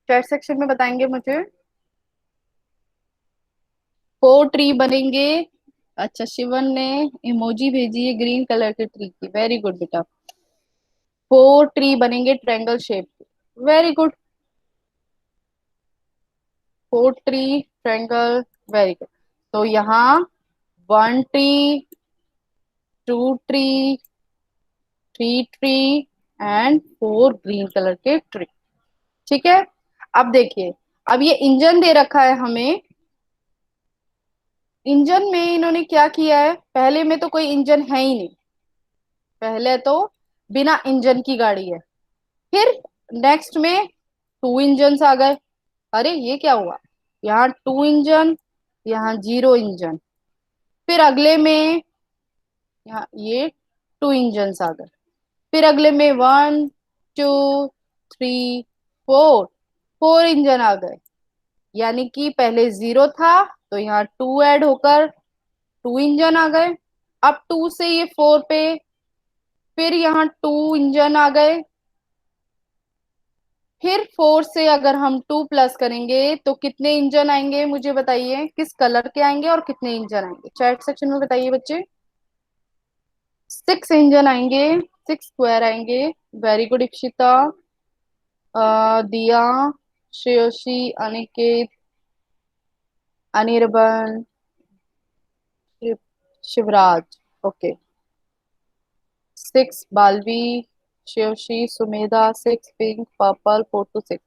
चैट सेक्शन में बताएंगे मुझे। 4 ट्री बनेंगे। अच्छा, शिवन ने इमोजी भेजी है ग्रीन कलर के ट्री की, वेरी गुड बेटा। 4 ट्री बनेंगे triangle shape, very good. 4 tree triangle, very good. तो यहाँ 1 tree, 2 tree, 3 tree and 4 green colour के ट्री। ठीक है। अब देखिए, अब ये इंजन दे रखा है हमें। इंजन में इन्होंने क्या किया है, पहले में तो कोई इंजन है ही नहीं, पहले तो बिना इंजन की गाड़ी है। फिर नेक्स्ट में 2 इंजन आ गए। अरे ये क्या हुआ, यहाँ 2 इंजन, यहाँ 0 इंजन। फिर अगले में यहाँ ये 2 इंजन आ गए। फिर अगले में 1, 2, 3, 4 इंजन आ गए। यानी कि पहले 0 था, तो यहाँ 2 ऐड होकर 2 इंजन आ गए। अब 2 से ये 4 पे, फिर यहाँ 2 इंजन आ गए। फिर 4 से अगर हम 2 प्लस करेंगे तो कितने इंजन आएंगे, मुझे बताइए किस कलर के आएंगे और कितने इंजन आएंगे, चैट सेक्शन में बताइए बच्चे। 6 इंजन आएंगे, 6 स्क्वायर आएंगे। Very good Ipshita, Diya, Shreyasi, Aniket, Anirban, Shivraj. Okay. 6 Balvi, Shreyasi, Sumedha, 6 pink, purple, 4 to 6।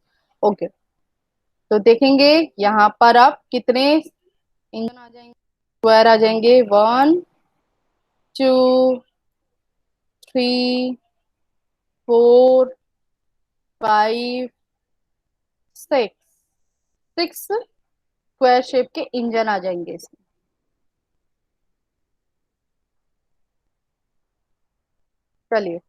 Okay. तो देखेंगे यहाँ पर अब कितने इंजन आ जाएंगे, स्क्वायर आ जाएंगे। 1, 2, 3, 4, 5, 6। 6 स्क्वायर शेप के इंजन आ जाएंगे इसमें। चलिए,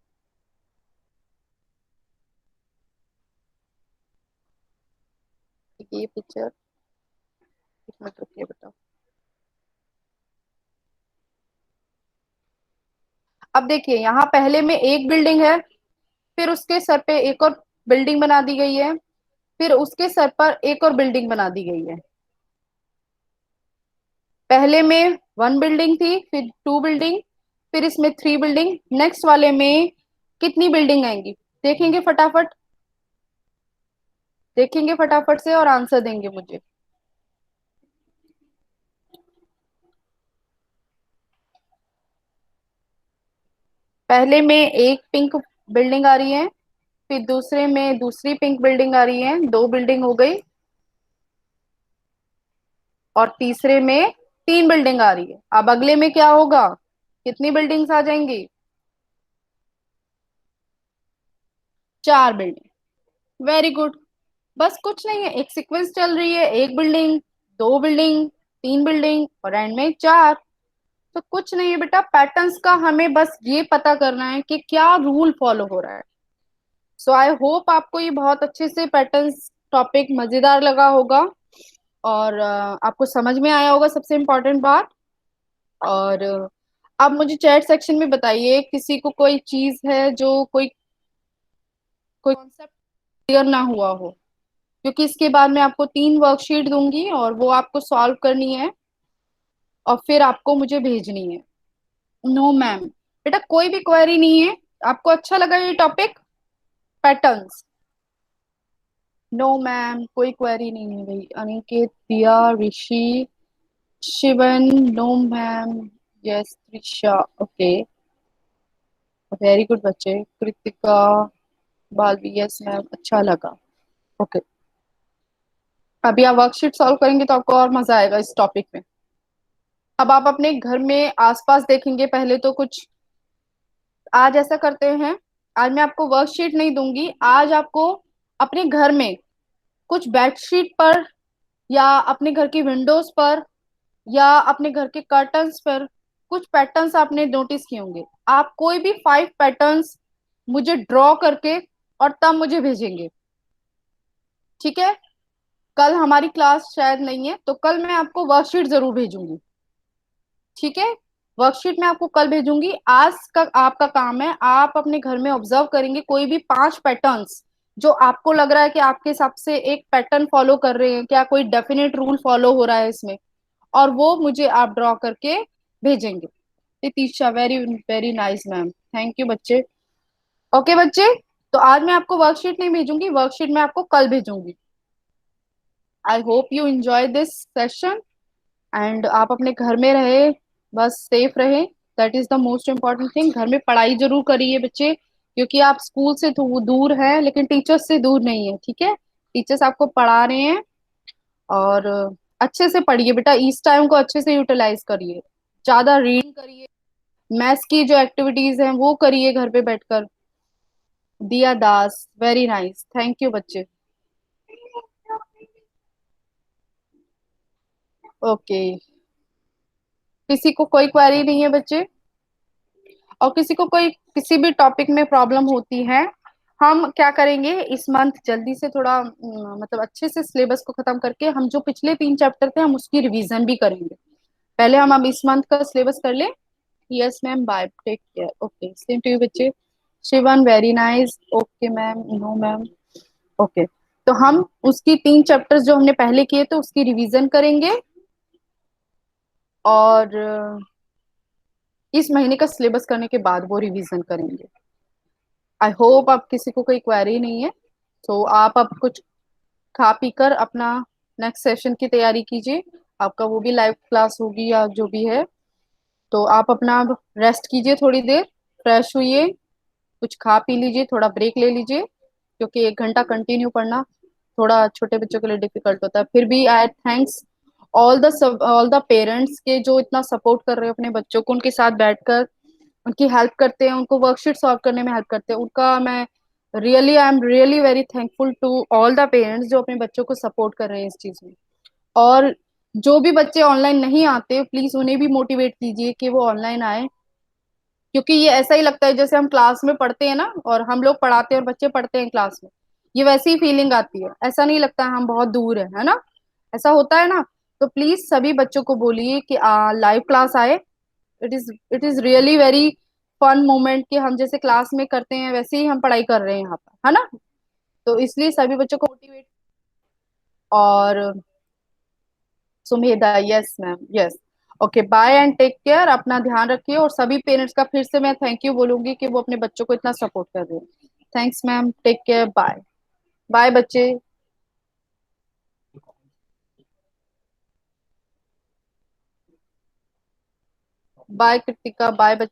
ये पिक्चर इसमें रुकिए बताओ। अब देखिए, यहाँ पहले में एक बिल्डिंग है, फिर उसके सर पे एक और बिल्डिंग बना दी गई है, फिर उसके सर पर एक और बिल्डिंग बना दी गई है। पहले में 1 बिल्डिंग थी, फिर 2 बिल्डिंग, फिर इसमें 3 बिल्डिंग। नेक्स्ट वाले में कितनी बिल्डिंग आएंगी, देखेंगे फटाफट, देखेंगे फटाफट से और आंसर देंगे मुझे। पहले में एक पिंक बिल्डिंग आ रही है, फिर दूसरे में दूसरी पिंक बिल्डिंग आ रही है, 2 बिल्डिंग हो गई। और तीसरे में 3 बिल्डिंग आ रही है। अब अगले में क्या होगा, कितनी बिल्डिंग्स आ जाएंगी, 4 बिल्डिंग। Very good. बस कुछ नहीं है, एक सीक्वेंस चल रही है, एक बिल्डिंग, 2 बिल्डिंग, 3 बिल्डिंग और एंड में 4। तो कुछ नहीं है बेटा, पैटर्न्स का हमें बस ये पता करना है कि क्या रूल फॉलो हो रहा है। सो आई होप आपको ये बहुत अच्छे से पैटर्न्स टॉपिक मजेदार लगा होगा, और आपको समझ में आया होगा, सबसे इम्पोर्टेंट बात। और आप मुझे चैट सेक्शन में बताइए किसी को कोई चीज है जो कोई कोई कॉन्सेप्ट क्लियर ना हुआ हो, क्योंकि इसके बाद मैं आपको 3 वर्कशीट दूंगी और वो आपको सॉल्व करनी है और फिर आपको मुझे भेजनी है। नो मैम, बेटा कोई भी क्वेरी नहीं है। आपको अच्छा लगा ये टॉपिक, पैटर्न्स? नो मैम, कोई क्वेरी नहीं है भाई। Aniket, Diya, Rishi, Shivan, no ma'am. Yes Trisha, okay, very good बच्चे। कृतिका, बालवी, यस मैम, अच्छा लगा। ओके। अभी आप वर्कशीट सॉल्व करेंगे तो आपको और मजा आएगा इस टॉपिक में। अब आप अपने घर में आसपास देखेंगे, पहले तो कुछ, आज ऐसा करते हैं, आज मैं आपको वर्कशीट नहीं दूंगी, आज आपको अपने घर में कुछ बेडशीट पर या अपने घर की विंडोज पर या अपने घर के कर्टन्स पर कुछ पैटर्न्स आपने नोटिस किए होंगे। आप कोई भी 5 पैटर्न्स मुझे ड्रॉ करके और तब मुझे भेजेंगे, ठीक है। कल हमारी क्लास शायद नहीं है, तो कल मैं आपको वर्कशीट जरूर भेजूंगी, ठीक है। वर्कशीट मैं आपको कल भेजूंगी। आज का आपका काम है, आप अपने घर में ऑब्जर्व करेंगे कोई भी 5 पैटर्न्स जो आपको लग रहा है कि आपके हिसाब से एक पैटर्न फॉलो कर रहे हैं, क्या कोई डेफिनेट रूल फॉलो हो रहा है इसमें, और वो मुझे आप ड्रॉ करके भेजेंगे। Tiksha, very very nice ma'am, thank you बच्चे। ओके बच्चे, तो आज मैं आपको वर्कशीट नहीं भेजूंगी, वर्कशीट मैं आपको कल भेजूंगी। I hope you enjoy this session, and आप अपने घर में रहे, बस सेफ रहे, that is the most important thing. घर में पढ़ाई जरूर करिए बच्चे, क्योंकि आप स्कूल से तो दूर हैं लेकिन टीचर्स से दूर नहीं है, ठीक है। टीचर्स आपको पढ़ा रहे हैं, और अच्छे से पढ़िए बेटा, इस टाइम को अच्छे से यूटिलाइज करिए, ज्यादा रीड करिए, मैथ्स की जो एक्टिविटीज हैं वो करिए घर पे बैठकर। दिया दास, वेरी नाइस, थैंक यू बच्चे। ओके, किसी को कोई क्वेरी नहीं है बच्चे, और किसी को कोई किसी भी टॉपिक में प्रॉब्लम होती है, हम क्या करेंगे इस मंथ जल्दी से थोड़ा मतलब अच्छे से सिलेबस को खत्म करके हम जो पिछले 3 चैप्टर थे हम उसकी रिवीजन भी करेंगे। पहले हम अब इस मंथ का सिलेबस कर ले। Yes ma'am, bye, take care, okay, same to you बच्चे। Shivan, very nice, okay ma'am, no ma'am, okay. तो हम उसकी 3 चैप्टर्स जो हमने पहले किए थे उसकी रिवीजन करेंगे, और इस महीने का सिलेबस करने के बाद वो रिवीजन करेंगे। आई होप आप किसी को कोई क्वेरी नहीं है, तो आप अब कुछ खा पी कर अपना नेक्स्ट सेशन की तैयारी कीजिए। आपका वो भी लाइव क्लास होगी या जो भी है, तो आप अपना रेस्ट कीजिए थोड़ी देर, फ्रेश हुई, कुछ खा पी लीजिए, थोड़ा ब्रेक ले लीजिए, क्योंकि 1 घंटा कंटिन्यू पढ़ना थोड़ा छोटे बच्चों के लिए डिफिकल्ट होता है। फिर भी I thanks all the parents के जो इतना सपोर्ट कर रहे हैं अपने बच्चों को, उनके साथ बैठकर उनकी हेल्प करते हैं, उनको वर्कशीट सॉल्व करने में हेल्प करते हैं, उनका मैं really I am really very thankful to all the parents जो अपने बच्चों को सपोर्ट कर रहे हैं इस चीज में। और जो भी बच्चे ऑनलाइन नहीं आते, प्लीज उन्हें भी मोटिवेट कीजिए कि वो ऑनलाइन आए, क्योंकि ये ऐसा ही लगता है जैसे हम क्लास में पढ़ते हैं ना, और हम लोग पढ़ाते हैं और बच्चे पढ़ते हैं क्लास में, ये वैसी ही फीलिंग आती है, ऐसा नहीं लगता है हम बहुत दूर है ना, ऐसा होता है ना। तो प्लीज सभी बच्चों को बोलिए कि लाइव क्लास आए। It is really very fun moment कि हम जैसे क्लास में करते हैं वैसे ही हम पढ़ाई कर रहे हैं यहाँ पर, है ना। तो इसलिए सभी बच्चों को मोटिवेट। और Sumedha, yes ma'am, yes, okay, bye and take care, अपना ध्यान रखिए, और सभी पेरेंट्स का फिर से मैं थैंक यू बोलूंगी कि वो अपने बच्चों को इतना सपोर्ट कर रहे हैं। Thanks ma'am, take care, bye. Bye बच्चे। बाय कृतिका, बाय बच्चे।